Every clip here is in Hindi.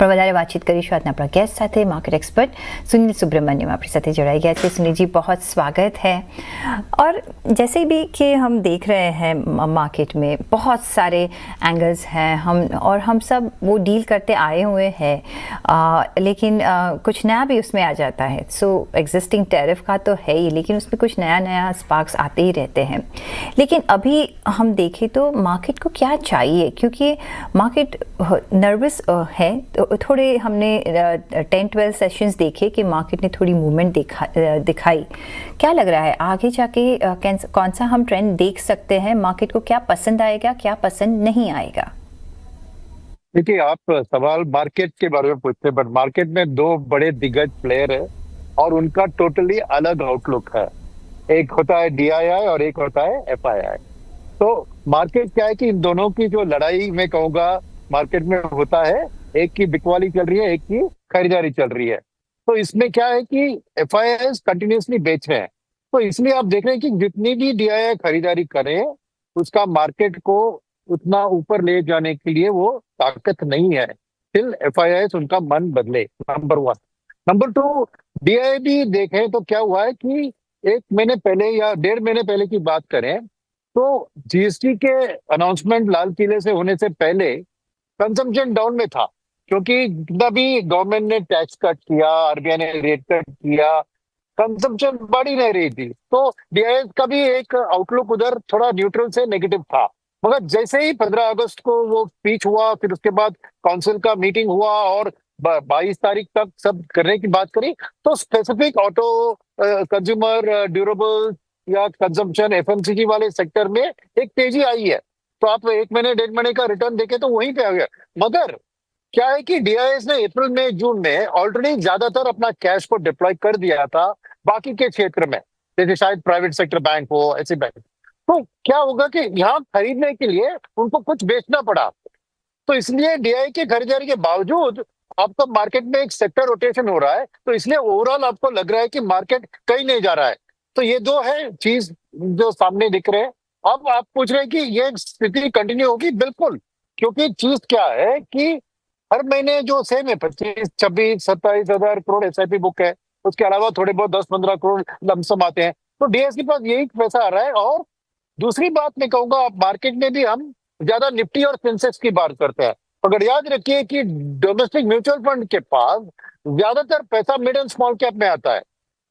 આપણે વધારે વાતચીત કરીશું આજના આપણા गेस्ट સાથે मार्केट एक्सपर्ट सुनील सुब्रमण्यम अपनी साथ जुड़ाई गया थे। सुनील जी बहुत स्वागत है। और जैसे भी कि हम देख रहे हैं मार्केट में बहुत सारे एंगल्स हैं, हम सब वो डील करते आए हुए हैं, लेकिन कुछ नया भी उसमें आ जाता है। सो एग्जिस्टिंग टैरिफ का तो है ही, लेकिन उसमें कुछ नया स्पार्क्स आते ही रहते हैं। लेकिन अभी हम देखें तो मार्केट को क्या चाहिए, क्योंकि मार्केट नर्वस है। तो थोड़े हमने 10-12 सेशंस देखे कि मार्केट ने थोड़ी मूवमेंट दिखाई। क्या लग रहा है आगे जाके कौन सा हम ट्रेंड देख सकते हैं? मार्केट को क्या पसंद आएगा, क्या पसंद नहीं आएगा? देखिए, आप सवाल मार्केट के बारे में पूछते हैं, बट मार्केट में दो बड़े दिग्गज प्लेयर है और उनका टोटली अलग आउटलुक है। एक होता है डीआईआई और एक होता है एफआईआई। तो मार्केट क्या है कि इन दोनों की जो लड़ाई मैं कहूंगा मार्केट में होता है, एक की बिकवाली चल रही है, एक की खरीदारी चल रही है। तो इसमें क्या है कि एफआईआई कंटिन्यूसली बेच रहे हैं। तो इसलिए आप देख रहे हैं कि जितनी भी डीआईआई खरीदारी करें, उसका मार्केट को उतना ऊपर ले जाने के लिए वो ताकत नहीं है टिल एफआईआई उनका मन बदले। नंबर 1। नंबर 2, डीआईआई भी देखें तो क्या हुआ है कि 1 महीने पहले या 1.5 महीने पहले की बात करें तो जीएसटी के अनाउंसमेंट लाल किले से होने से पहले कंजम्पशन डाउन में था, क्योंकि जितना भी गवर्नमेंट ने टैक्स कट किया, आरबीआई ने रेट कट किया, कंजम्पशन बढ़ ही नहीं रही थी। तो डीआईआई का भी एक आउटलुक उधर थोड़ा न्यूट्रल से नेगेटिव था। मगर जैसे ही 15 अगस्त को वो स्पीच हुआ, फिर उसके बाद काउंसिल का मीटिंग हुआ और 22 तारीख तक सब करने की बात करी, तो स्पेसिफिक ऑटो, कंज्यूमर ड्यूरेबल या कंजम्पशन एफएमसीजी वाले सेक्टर में एक तेजी आई है। तो आप 1 महीने 1.5 महीने का रिटर्न देखे तो वहीं पे आ गया। मगर क्या है कि डीआईआई ने अप्रैल में जून में ऑलरेडी ज्यादातर अपना कैश को डिप्लॉय कर दिया था बाकी के क्षेत्र में, जैसे शायद प्राइवेट सेक्टर बैंक हो, ऐसे बैंक। तो क्या होगा कि यहाँ खरीदने के लिए उनको कुछ बेचना पड़ा। तो इसलिए डीआईआई की खरीदारी के बावजूद आपको मार्केट में एक सेक्टर रोटेशन हो रहा है। तो इसलिए ओवरऑल आपको लग रहा है कि मार्केट कहीं नहीं जा रहा है। तो ये दो है चीज जो सामने दिख रहे हैं। अब आप पूछ रहे हैं कि ये स्थिति कंटिन्यू होगी? बिल्कुल, क्योंकि चीज क्या है कि हर महीने जो सेम है 25, 26, 27 हजार करोड़ एसआईपी बुक है। उसके अलावा थोड़े बहुत 10-15 करोड़ लमसम आते हैं। तो डीएस के पास यही पैसा आ रहा है। और दूसरी बात मैं कहूंगा, आप मार्केट में भी हम ज्यादा निफ्टी और सेंसेक्स की बात करते हैं, मगर याद रखिए कि डोमेस्टिक म्यूचुअल फंड के पास ज्यादातर पैसा मिड एंड स्मॉल कैप में आता है।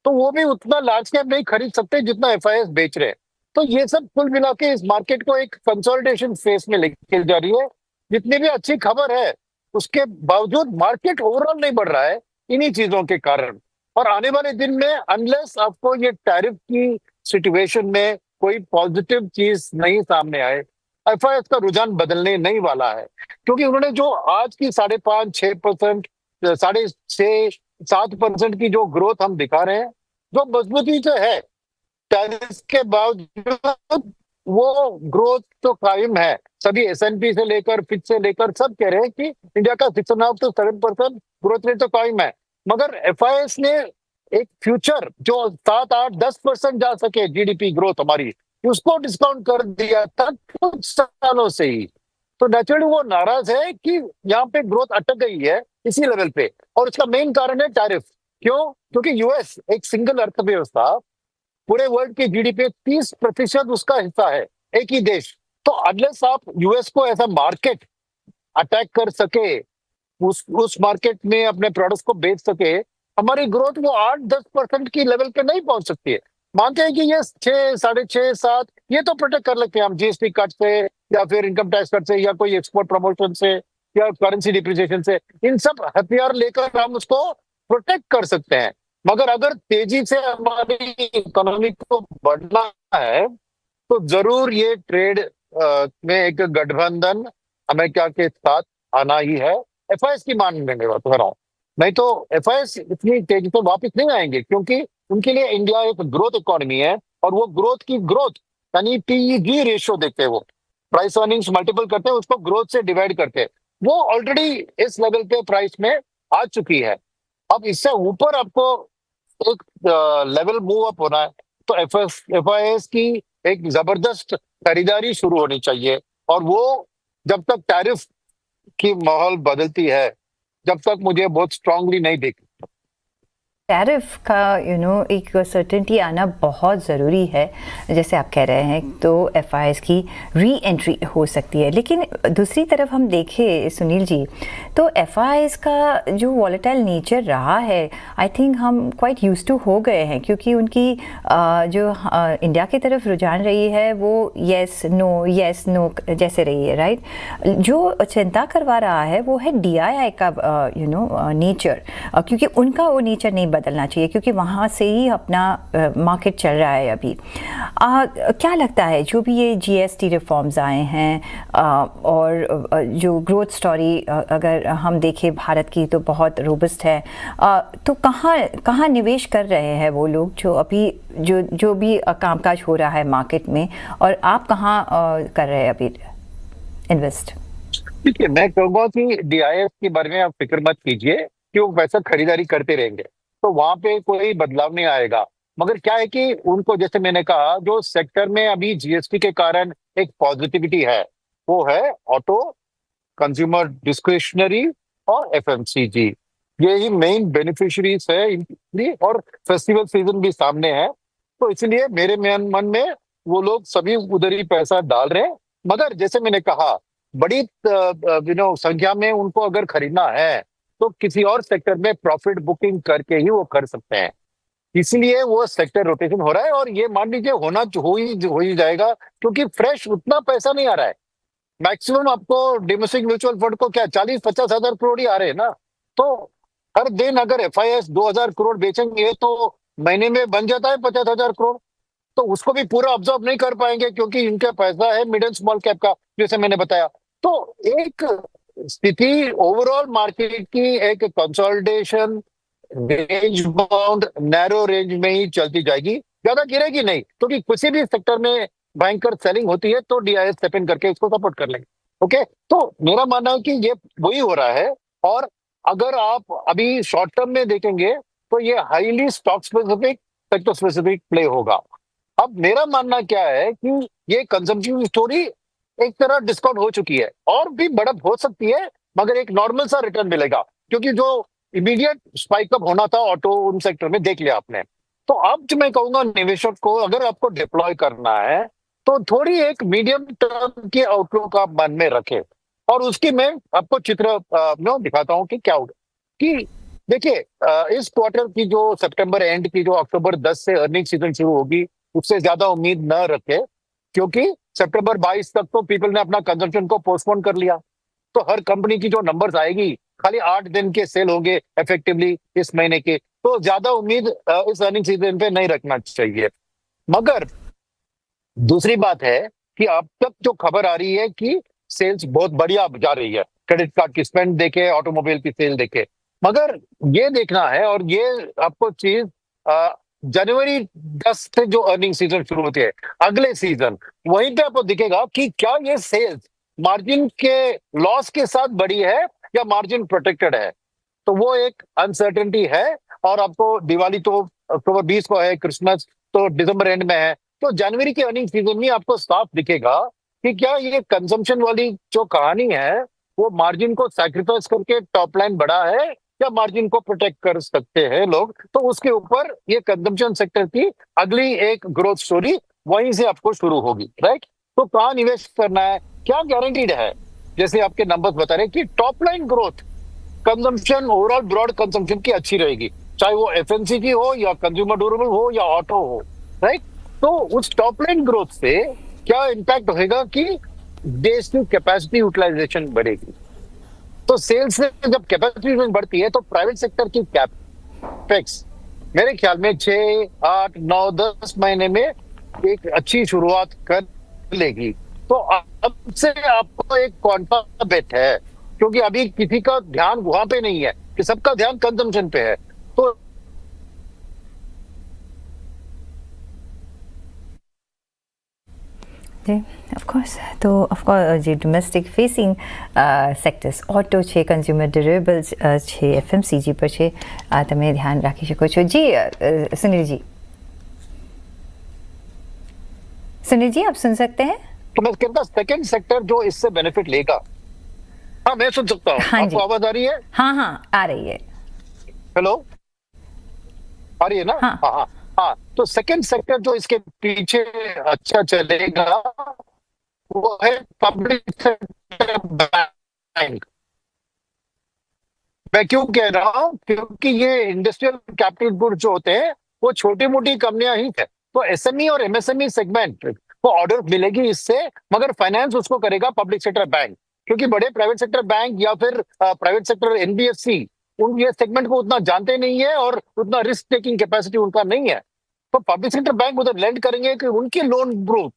तो वो भी उतना लार्ज कैप नहीं खरीद सकते जितना एफआईएस बेच रहे हैं। तो ये सब कुल मिला के इस मार्केट को एक कंसोलिडेशन फेज में लेके जा रही है। जितनी भी अच्छी खबर है उसके बावजूद मार्केट ओवरऑल नहीं बढ़ रहा है इन्हीं चीजों के कारण। और आने वाले दिन में अनलेस आपको ये टैरिफ की सिचुएशन में कोई पॉजिटिव चीज नहीं सामने आए, एफआईएस का रुझान बदलने नहीं वाला है। क्योंकि उन्होंने जो आज की 5.5-6%, 6.5-7% की जो ग्रोथ हम दिखा रहे हैं, जो मजबूती से है, टैरिफ के बावजूद वो ग्रोथ तो कायम है। सभी एसएनपी से लेकर फिच से लेकर सब कह रहे हैं कि इंडिया का 6.5 to 7% ग्रोथ रेट तो कायम है। मगर एफआईएस ने एक फ्यूचर जो 7-8-10% जा सके जीडीपी ग्रोथ हमारी, उसको डिस्काउंट कर दिया था कुछ सालों से ही। तो नेचुरली वो नाराज है कि यहाँ पे ग्रोथ अटक गई है इसी लेवल पे। और उसका मेन कारण है टैरिफ। क्यों? क्योंकि यूएस एक सिंगल अर्थव्यवस्था, पूरे वर्ल्ड की जीडीपी 30% उसका हिस्सा है, एक ही देश। तो अनलेस आप यूएस को ऐसा मार्केट अटैक कर सके, उस मार्केट में अपने प्रोडक्ट्स को बेच सके, हमारी ग्रोथ वो 8-10% की लेवल पे नहीं पहुंच सकती है। मानते हैं कि ये 6, 6.5, 7 ये तो प्रोटेक्ट कर लेते हैं हम जीएसटी कट से या फिर इनकम टैक्स कट से या कोई एक्सपोर्ट प्रमोशन से या करेंसी डिप्रिसिएशन से। इन सब हथियार लेकर हम उसको प्रोटेक्ट कर सकते हैं। मगर अगर तेजी से हमारी इकोनॉमी को बढ़ना है तो जरूर ये ट्रेड में एक गठबंधन अमेरिका के साथ आना ही है। एफआईएस की मान लेंगे, बात कर रहा हूँ। नहीं तो एफआईएस इतनी तेजी से वापस नहीं आएंगे, क्योंकि उनके लिए इंडिया एक ग्रोथ इकोनॉमी है। और वो ग्रोथ यानी पीईजी रेशियो देखते हैं, वो प्राइस अर्निंग्स मल्टीपल करते हैं, उसको ग्रोथ से डिवाइड करते हैं। वो ऑलरेडी इस लेवल पे प्राइस में आ चुकी है। अब इससे ऊपर आपको एक लेवल मूव अप होना है तो एफआईएस की एक जबरदस्त खरीदारी शुरू होनी चाहिए। और वो जब तक टैरिफ की माहौल बदलती है जब तक मुझे बहुत स्ट्रांगली नहीं दिख। टैरिफ का एक सर्टेनिटी आना बहुत ज़रूरी है, जैसे आप कह रहे हैं, तो एफआईएस की री एंट्री हो सकती है। लेकिन दूसरी तरफ हम देखें सुनील जी, तो एफआईएस का जो वॉलेटाइल नेचर रहा है, आई थिंक हम क्वाइट यूज्ड टू हो गए हैं, क्योंकि उनकी जो इंडिया की तरफ रुझान रही है वो यस नो जैसे रही है, राइट। जो चिंता करवा रहा है वो है डीआईआई का नेचर, क्योंकि उनका वो नेचर नहीं बदलना चाहिए, क्योंकि वहाँ से ही अपना मार्केट चल रहा है अभी। क्या लगता है, जो भी ये जीएसटी रिफॉर्म्स आए हैं और जो ग्रोथ स्टोरी अगर हम देखें भारत की तो बहुत रोबस्ट है, तो कहाँ निवेश कर रहे हैं वो लोग जो अभी जो भी कामकाज हो रहा है मार्केट में, और आप कहाँ कर रहे हैं अभी इन्वेस्ट? ठीक है, मैं कहूंगा कि डीआईएस के बारे में आप फिक्र मत कीजिए कि वो पैसा खरीदारी करते रहेंगे, तो वहां पे कोई बदलाव नहीं आएगा। मगर क्या है कि उनको, जैसे मैंने कहा, जो सेक्टर में अभी जीएसटी के कारण एक पॉजिटिविटी है, वो है ऑटो, कंज्यूमर डिस्क्रिशनरी और एफएमसीजी। ये ही मेन बेनिफिशियरीज है इनकी, और फेस्टिवल सीजन भी सामने है, तो इसलिए मेरे मन में वो लोग सभी उधर ही पैसा डाल रहे हैं। मगर जैसे मैंने कहा, बड़ी संख्या में उनको अगर खरीदना है तो किसी और सेक्टर में प्रॉफिट बुकिंग करके ही वो कर सकते हैं। इसलिए वो सेक्टर रोटेशन हो रहा है, और ये मान लीजिए हो ही जाएगा, क्योंकि फ्रेश उतना पैसा नहीं आ रहा है। मैक्सिमम आपको डोमेस्टिक म्यूचुअल फंड को क्या 40-50 हजार करोड़ ही आ रहे हैं ना। तो हर दिन अगर एफआईएस 2,000 करोड़ बेचेंगे तो महीने में बन जाता है 50,000 करोड़। तो उसको भी पूरा ऑब्जॉर्व नहीं कर पाएंगे, क्योंकि इनका पैसा है मिड एंड स्मॉल कैप का, जैसे मैंने बताया। तो एक स्थिति ओवरऑल मार्केट की एक consolidation, range bound narrow range में ही चलती जाएगी, ज्यादा गिरेगी नहीं, क्योंकि किसी भी सेक्टर में भयंकर सेलिंग होती है तो डीआईएस स्टेप इन करके इसको सपोर्ट कर लेंगे। ओके, तो मेरा मानना है कि ये वही हो रहा है। और अगर आप अभी शॉर्ट टर्म में देखेंगे तो ये highly stock specific, sector specific play होगा। अब मेरा मानना क्या है कि ये कंजम्पशन स्टोरी एक तरह डिस्काउंट हो चुकी है, और भी बढ़त हो सकती है, मगर एक नॉर्मल सा रिटर्न मिलेगा, क्योंकि जो इमीडिएट स्पाइक अप होना था ऑटो उन सेक्टर में देख लिया आपने। तो अब जो मैं कहूंगा निवेशक को, अगर आपको डिप्लॉय करना है तो थोड़ी एक मीडियम टर्म की आउटलुक आप मन में रखें। और उसकी मैं आपको चित्र दिखाता हूं कि क्या होगा। कि देखिए, इस क्वार्टर की जो सितंबर एंड की जो अक्टूबर 10 से अर्निंग सीजन शुरू होगी, उससे ज्यादा उम्मीद न रखे, क्योंकि सितंबर 22 तक तो पीपल ने अपना कंजम्पशन को पोस्टपोन कर लिया। तो हर कंपनी की जो नंबर्स आएगी, खाली 8 दिन के सेल होंगे इफेक्टिवली इस महीने के, तो ज्यादा उम्मीद इस अर्निंग सीजन पे नहीं रखना चाहिए। मगर दूसरी बात है कि अब तक जो खबर आ रही है कि सेल्स बहुत बढ़िया जा रही है, क्रेडिट कार्ड की स्पेंड देखे, ऑटोमोबाइल की सेल देखे। मगर ये देखना है, और ये आपको चीज जनवरी 10 से जो अर्निंग सीजन शुरू होती है, अगले सीजन, वहीं पे आपको दिखेगा कि क्या ये सेल्स मार्जिन के लॉस के साथ बढ़ी है या मार्जिन प्रोटेक्टेड है। तो वो एक अनसर्टेनिटी है। और आपको दिवाली तो अक्टूबर 20 को है, क्रिसमस तो दिसंबर एंड में है, तो जनवरी के अर्निंग सीजन में आपको साफ दिखेगा कि क्या ये कंजम्पशन वाली जो कहानी है वो मार्जिन को सैक्रिफाइस करके टॉप लाइन बढ़ा है, या मार्जिन को प्रोटेक्ट कर सकते हैं लोग। तो उसके ऊपर ये कंजम्पशन सेक्टर की अगली एक ग्रोथ स्टोरी वहीं से आपको शुरू होगी, राइट। तो कहाँ निवेश करना है, क्या गारंटीड है? जैसे आपके नंबर्स बता रहे हैं कि top line growth, consumption, overall broad consumption की अच्छी रहेगी, चाहे वो एफएमसीजी हो या कंज्यूमर ड्यूरेबल हो या ऑटो हो, राइट। तो उस टॉप लाइन ग्रोथ से क्या इंपैक्ट होगा कि देश की कैपेसिटी यूटिलाइजेशन बढ़ेगी। तो सेल्स से जब कैपेसिटी बढ़ती है तो प्राइवेट सेक्टर की कैपेक्स मेरे ख्याल में 6, 8, 9, 10 महीने में एक अच्छी शुरुआत कर लेगी। तो अब से आपको एक कॉन्फा बेट है, क्योंकि अभी किसी का ध्यान वहां पे नहीं है, कि सबका ध्यान कंजम्पशन पे है। तो जी ऑफ कोर्स, तो ऑफ कोर्स જે ડોમેસ્ટિક ફેસિંગ સેક્ટર્સ ઓટો છે, કન્ઝ્યુમર ડ્યુરેબલ્સ છે, એફએમસીજી પર છે, આ તમે ધ્યાન રાખી શકો છો। जी सुनील जी आप सुन सकते हैं? मैं कहता सेकंड सेक्टर जो इससे बेनिफिट लेगा, हाँ, मैं सुन सकता हूँ। हाँ आपको जी। आवाज आ रही है? हाँ हाँ, आ रही है। हेलो, आ रही है ना? हाँ। हाँ हाँ। हाँ, तो सेकंड सेक्टर जो इसके पीछे अच्छा चलेगा वो है पब्लिक सेक्टर बैंक। मैं क्यों कह रहा हूँ, क्योंकि ये इंडस्ट्रियल कैपिटल गुड जो होते हैं वो छोटी मोटी कंपनियां ही है, तो एसएमई और एमएसएमई सेगमेंट को ऑर्डर मिलेगी इससे, मगर फाइनेंस उसको करेगा पब्लिक सेक्टर बैंक। क्योंकि बड़े प्राइवेट सेक्टर बैंक या फिर प्राइवेट सेक्टर एनबीएफसी उन ये सेगमेंट को उतना जानते नहीं है और उतना रिस्क टेकिंग कैपेसिटी उनका नहीं है। तो पब्लिक सेक्टर बैंक उधर लेंड करेंगे कि उनकी लोन ग्रोथ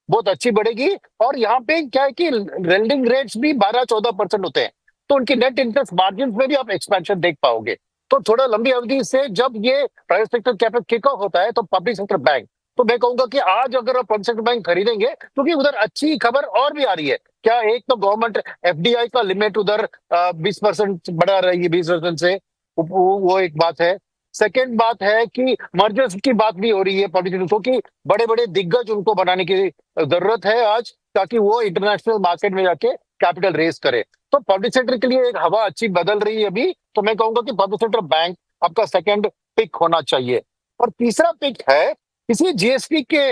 बहुत अच्छी बढ़ेगी। और यहाँ पे क्या है कि लेंडिंग रेट्स भी 12-14% होते हैं, तो उनकी नेट इंटरेस्ट मार्जिन में भी आप एक्सपेंशन देख पाओगे। तो थोड़ा लंबी अवधि से जब ये private sector capital kick off होता है तो पब्लिक सेक्टर बैंक, तो मैं कहूंगा कि आज अगर आप पब्लिक सेक्टर बैंक खरीदेंगे, क्योंकि उधर अच्छी खबर और भी आ रही है। क्या, एक तो गवर्नमेंट एफडीआई का लिमिट उधर 20% बढ़ा रही है, 20% से, वो एक बात है। सेकेंड बात है कि मर्जर्स की बात भी हो रही है पब्लिक सेक्टर, क्योंकि बड़े बड़े दिग्गज उनको बनाने की जरूरत है आज, ताकि वो इंटरनेशनल मार्केट में जाके कैपिटल रेज करे। तो पब्लिक सेक्टर के लिए एक हवा अच्छी बदल रही है अभी, तो मैं कहूंगा कि पब्लिक सेक्टर बैंक आपका सेकंड पिक होना चाहिए। और तीसरा पिक है, इसी जीएसटी के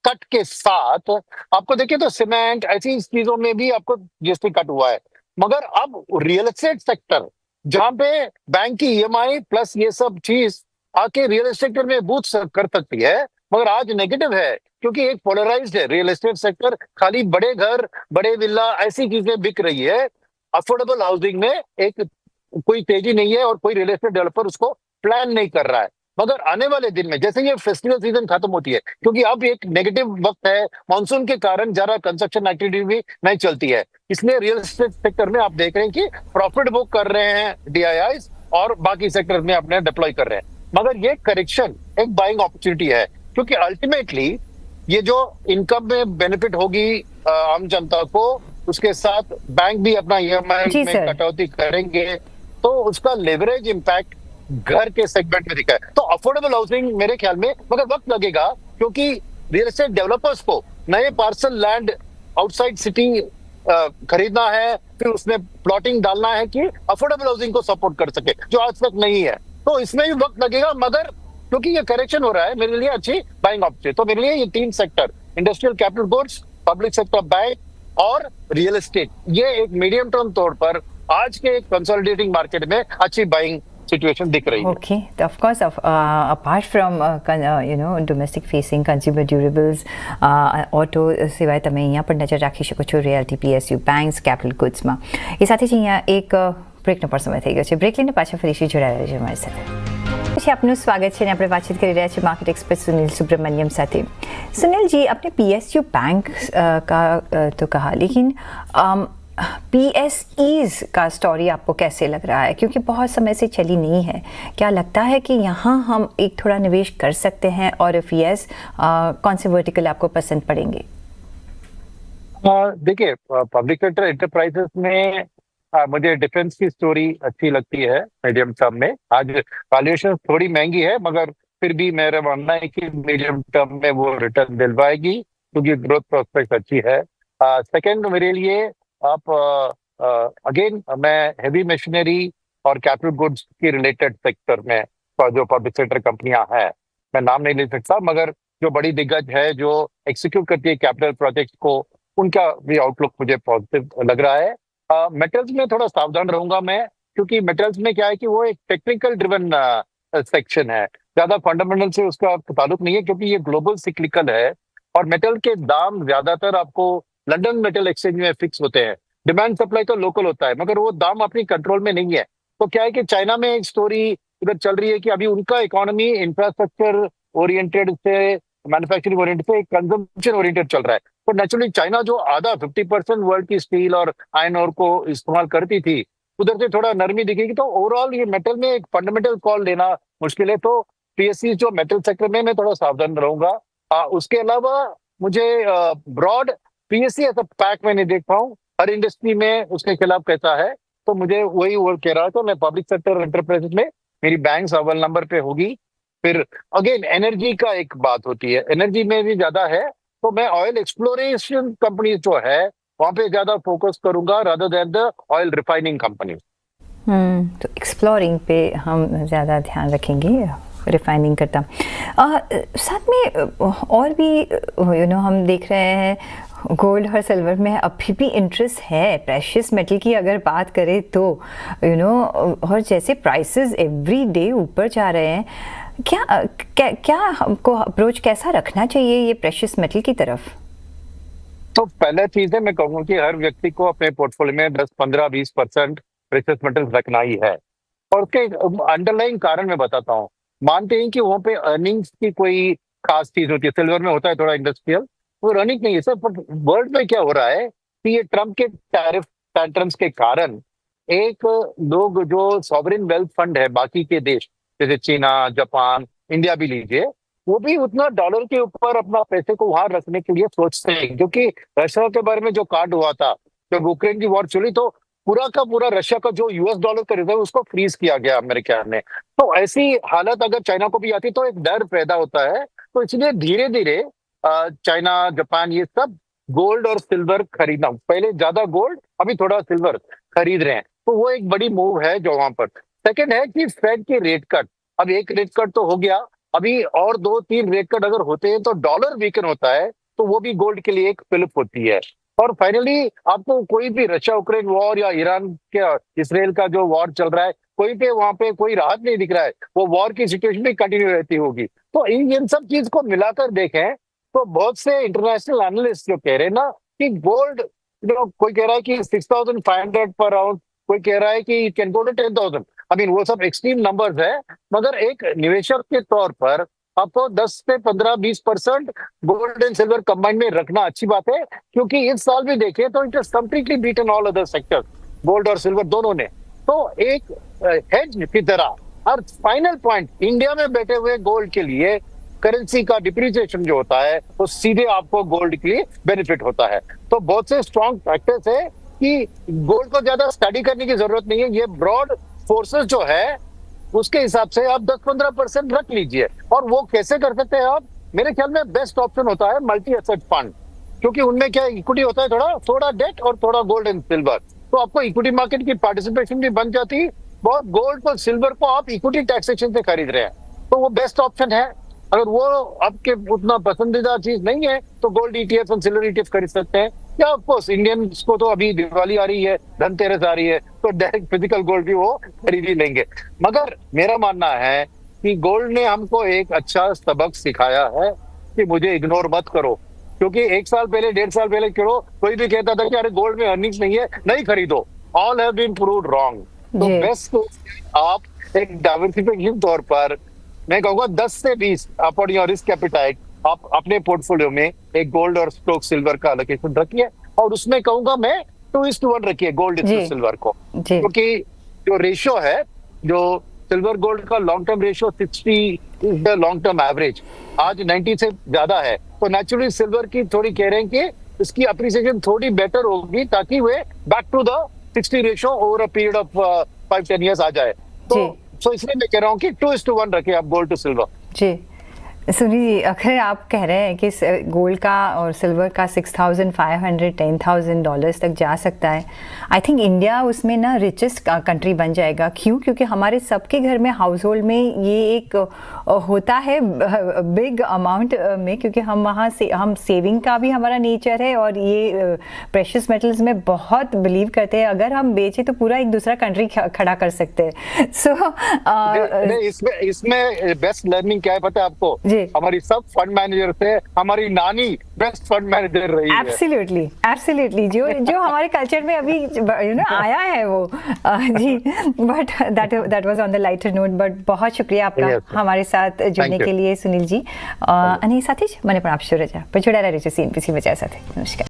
कट के साथ आपको देखिए तो सीमेंट ऐसी चीजों में भी आपको जीएसटी कट हुआ है, मगर अब रियल एस्टेट सेक्टर जहां पे बैंक की ईएमआई प्लस ये सब चीज आके रियल एस्टेट सेक्टर में बूस्ट कर सकती है, मगर आज नेगेटिव है, क्योंकि एक पोलराइज्ड है रियल एस्टेट सेक्टर। खाली बड़े घर, बड़े विला ऐसी चीजें बिक रही है, अफोर्डेबल हाउसिंग में एक कोई तेजी नहीं है और कोई रियल एस्टेट डेवलपर उसको प्लान नहीं कर रहा है। मगर आने वाले दिन में जैसे ये फेस्टिवल सीजन खत्म होती है, क्योंकि अब एक नेगेटिव वक्त है, मानसून के कारण ज्यादा कंस्ट्रक्शन एक्टिविटी भी नहीं चलती है, इसलिए रियल एस्टेट सेक्टर में आप देख रहे हैं कि प्रॉफिट बुक कर रहे हैं डीआईआई और बाकी सेक्टर में अपने डिप्लॉय कर रहे हैं। मगर ये करेक्शन एक बाइंग अपॉर्चुनिटी है, क्योंकि अल्टीमेटली ये जो इनकम में बेनिफिट होगी आम जनता को, उसके साथ बैंक भी अपना ईएमआई जी में सर। कटौती करेंगे, तो उसका लेवरेज इम्पैक्ट घर के सेगमेंट में दिखा है। तो अफोर्डेबल हाउसिंग मेरे ख्याल में, मगर वक्त लगेगा, क्योंकि रियल एस्टेट डेवलपर्स को नए पार्सल लैंड आउटसाइड सिटी खरीदना है, फिर उसमें प्लॉटिंग डालना है कि अफोर्डेबल हाउसिंग को सपोर्ट कर सके, जो आज तक नहीं है। तो इसमें भी वक्त लगेगा, मगर क्योंकि ये करेक्शन हो रहा है, मेरे लिए अच्छी बाइंग अपॉर्चुनिटी। तो मेरे लिए ये तीन sector, industrial capital goods, public sector bank और रियल एस्टेट, ये एक मीडियम टर्म तौर पर आज के कंसोलिडेटिंग मार्केट में अच्छी बाइंग सिचुएशन दिख रही है। Okay, of course, apart from domestic facing consumer durables, auto સિવાય તમે અહીંયા પણ નજર રાખી શકો છો રિયલ્ટી પીએસયુ બેંક્સ કેપિટલ ગુડ્સમાં. એ સાથે જ અહીંયા એક બ્રેકનો પણ સમય થઈ ગયો છે. બ્રેક લઈને પાછા ફરીથી જોડાયા છે અમારી સાથે. પછી આપનું સ્વાગત છે અને આપણે વાતચીત કરી રહ્યા છીએ માર્કેટ એક્સપર્ટ સુनील सुब्रमण्यम સાથે. सुनील जी, आपने पीएसयू बैंक का तो कहा, लेकिन पीएसईज का स्टोरी आपको कैसे लग रहा है, क्योंकि बहुत समय से चली नहीं है? क्या लगता है कि यहाँ हम एक थोड़ा निवेश कर सकते हैं, और इफ यस, कौन से वर्टिकल आपको पसंद पड़ेंगे? देखिए, पब्लिक सेक्टर एंटरप्राइजेस में मुझे डिफेंस की स्टोरी अच्छी लगती है मीडियम टर्म में। आज वैल्यूएशन थोड़ी महंगी है, मगर फिर भी मेरा मानना है कि मीडियम टर्म में वो रिटर्न दिलवाएगी, क्योंकि ग्रोथ प्रोस्पेक्ट अच्छी है। सेकंड, मेरे लिए आप अगेन मैं हेवी मशीनरी और कैपिटल गुड्स की रिलेटेड सेक्टर में जो पब्लिक सेक्टर कंपनियां हैं, मैं नाम नहीं ले सकता, मगर जो बड़ी दिग्गज है जो एग्जीक्यूट करती है कैपिटल प्रोजेक्ट को, उनका भी आउटलुक मुझे पॉजिटिव लग रहा है। मेटल्स में थोड़ा सावधान रहूंगा मैं, क्योंकि मेटल्स में क्या है कि वो एक टेक्निकल ड्रिवन सेक्शन है, ज्यादा फंडामेंटल से उसका ताल्लुक नहीं है, क्योंकि ये ग्लोबल सिक्लिकल है और मेटल के दाम ज्यादातर आपको लंदन मेटल एक्सचेंज में फिक्स होते हैं। डिमांड सप्लाई तो लोकल होता है, मगर वो दाम अपनी कंट्रोल में नहीं है। तो क्या है कि चाइना में एक स्टोरी इधर चल रही है कि अभी उनका इकोनॉमी इंफ्रास्ट्रक्चर ओरिएंटेड से मैन्युफैक्चरिंग ओरिएंटेड से कंजम्पशन ओरिएंटेड चल रहा है। तो नेचुरली चाइना जो आधा 50% वर्ल्ड की स्टील और आयरन ओर को इस्तेमाल करती थी, उधर से थोड़ा नरमी दिखेगी। तो ओवरऑल ये मेटल में एक फंडामेंटल कॉल लेना मुश्किल है। तो पीएससी जो मेटल सेक्टर में मैं थोड़ा सावधान रहूंगा। उसके अलावा मुझे ब्रॉड पीएससी ऐसा पैक में नहीं देख पाऊँ, हर इंडस्ट्री में उसके खिलाफ कैसा है, तो मुझे वही वो कह रहा था। मैं पब्लिक सेक्टर एंटरप्राइजेस में मेरी बैंक अव्वल नंबर पे होगी। फिर अगेन एनर्जी का एक बात होती है, एनर्जी में भी ज्यादा है, तो मैं ऑयल एक्सप्लोरेशन कंपनी जो है वहां पे ज्यादा फोकस करूंगा rather than the oil refining company. तो एक्सप्लोरिंग पे हम ज़्यादा ध्यान रखेंगे, रिफाइनिंग करता। साथ में और भी हम देख रहे हैं गोल्ड और सिल्वर में अभी भी इंटरेस्ट है। प्रेशियस मेटल की अगर बात करें तो और जैसे प्राइसेस एवरी डे ऊपर जा रहे हैं, क्या हमको अप्रोच कैसा रखना चाहिए ये प्रेशियस मेटल की तरफ? तो पहले चीज है, मैं कहूँगा कि हर व्यक्ति को अपने पोर्टफोलियो में 10-15-20% प्रेशियस मेटल्स रखना ही है। और उसके अंडरलाइंग कारण मैं बताता हूँ। मानते हैं कि वहाँ पे अर्निंग्स की कोई खास चीज होती है, सिल्वर में होता है थोड़ा इंडस्ट्रियल, वो अर्निंग नहीं है सर। बट वर्ल्ड में क्या हो रहा है कि ये ट्रम्प के टैरिफ पैटर्न्स के कारण एक लोग जो सॉवरेन वेल्थ फंड है बाकी के देश जैसे चीना, जापान, इंडिया भी लीजिए, वो भी उतना डॉलर के ऊपर अपना पैसे को वहां रखने के लिए सोचते हैं। क्योंकि रशिया के बारे में जो कांड हुआ था, जब यूक्रेन की वॉर चली, तो पूरा का पूरा रशिया का जो यूएस डॉलर का रिजर्व उसको फ्रीज किया गया अमेरिका ने। तो ऐसी हालत अगर चाइना को भी आती तो एक डर पैदा होता है। तो इसलिए धीरे धीरे चाइना, जापान, ये सब गोल्ड और सिल्वर खरीदना, पहले ज्यादा गोल्ड अभी थोड़ा सिल्वर खरीद रहे हैं। तो वो एक बड़ी मूव है जो वहां पर। सेकंड है कि फेड के रेट कट, अब एक रेट कट तो हो गया, अभी और 2-3 रेट कट अगर होते हैं तो डॉलर वीकन होता है, तो वो भी गोल्ड के लिए एक फिलिप होती है। और फाइनली आपको कोई भी रशिया यूक्रेन वॉर या ईरान के इसराइल का जो वॉर चल रहा है, कोई पे वहां पे कोई राहत नहीं दिख रहा है, वो वॉर की सिचुएशन भी कंटिन्यू रहती होगी। तो इन सब चीज को मिलाकर देखें तो बहुत से इंटरनेशनल एनालिस्ट जो कह रहे हैं ना कि गोल्ड, कोई कह रहा है कि 6,500 पर आउंस, कोई कह रहा है कि it can go to 10,000। I mean वो सब एक्सट्रीम नंबर्स है, मगर एक निवेशक के तौर पर आपको 10 से 15-20% गोल्ड एंड सिल्वर कंबाइन में रखना अच्छी बात है। क्योंकि इस साल भी देखें तो it is completely beaten all other sectors, gold और सिल्वर दोनों ने। तो एक हेज की तरह। और फाइनल पॉइंट, इंडिया में बैठे हुए गोल्ड के लिए करेंसी का डिप्रिसिएशन जो होता है वो सीधे आपको गोल्ड के लिए बेनिफिट होता है। तो बहुत से स्ट्रॉन्ग फैक्टर्स है कि गोल्ड को ज्यादा स्टडी करने की जरूरत नहीं है। ये ब्रॉड फोर्सेस जो है उसके हिसाब से आप 10-15% रख लीजिए। और वो कैसे कर सकते हैं आप? मेरे ख्याल में बेस्ट ऑप्शन होता है मल्टी एसेट फंड, क्योंकि उनमें क्या इक्विटी होता है, थोड़ा डेट और थोड़ा गोल्ड एंड सिल्वर। तो आपको इक्विटी मार्केट की पार्टिसिपेशन भी बन जाती। बहुत गोल्ड और सिल्वर को आप इक्विटी टैक्सेशन से खरीद रहे हैं, तो वो बेस्ट ऑप्शन है। अगर वो आपके उतना पसंदीदा चीज नहीं है तो गोल्ड ईटीएफ और सिल्वर ईटीएफ खरीद सकते हैं। या ऑफ कोर्स इंडियंस को तो अभी दिवाली आ रही है, धनतेरस आ रही है, तो डायरेक्ट फिजिकल गोल्ड भी वो खरीद ही लेंगे। मगर मेरा मानना है कि गोल्ड ने हमको एक अच्छा सबक सिखाया है कि मुझे इग्नोर मत करो। क्योंकि 1 साल पहले, 1.5 साल पहले कोई भी कहता था कि अरे गोल्ड में अर्निंग्स नहीं है, नहीं खरीदो। All have been proved wrong. तो बेस्ट आप एक डाइवर्सिफिकेशन तौर पर, मैं कहूँगा 10 से 20 अपॉन योर रिस्क एपेटाइट, आप अपने पोर्टफोलियो में एक गोल्ड और स्टॉक सिल्वर का एलोकेशन रखिए। और उसमें कहूंगा मैं 2:1 रखिए गोल्ड इज सिल्वर को। क्योंकि जो रेशियो है, जो सिल्वर गोल्ड का long term ratio 60 is the long term average, आज 90 से ज्यादा है। तो नेचुरली सिल्वर की थोड़ी कह रहे हैं कि इसकी अप्रिसिएशन थोड़ी बेटर होगी, ताकि वे back to the 60 ratio over a period of 5-10 years आ जाए। तो इसलिए मैं कह रहा हूँ कि 2:1 रखे आप गोल्ड टू सिल्वर। जी सुनी जी, अगर आप कह रहे हैं कि गोल्ड का और सिल्वर का 6,500 $10,000 तक जा सकता है, आई थिंक इंडिया उसमें ना रिचेस्ट कंट्री बन जाएगा। क्यों? क्योंकि हमारे सबके घर में हाउस होल्ड में ये एक होता है बिग अमाउंट में, क्योंकि हम वहाँ से हम सेविंग का भी हमारा नेचर है और ये प्रेशियस मेटल्स में बहुत बिलीव करते हैं। अगर हम बेचे तो पूरा एक दूसरा कंट्री खड़ा कर सकते हैं। सो इसमें बेस्ट लर्निंग क्या है पता है आपको? हमारी सब फंड मैनेजर से हमारी नानी बेस्ट फंड मैनेजर रही है। एब्सोल्युटली जो हमारे कल्चर में अभी आया है वो जी। But that was on the lighter note. But बहुत शुक्रिया आपका हमारे साथ जुड़ने के लिए सुनील जी। અને સાથેજ મને પણ આપશો રજા. પણ જોડાયેલા રહેજો CNBC બજાર સાથે. નમસ્કાર.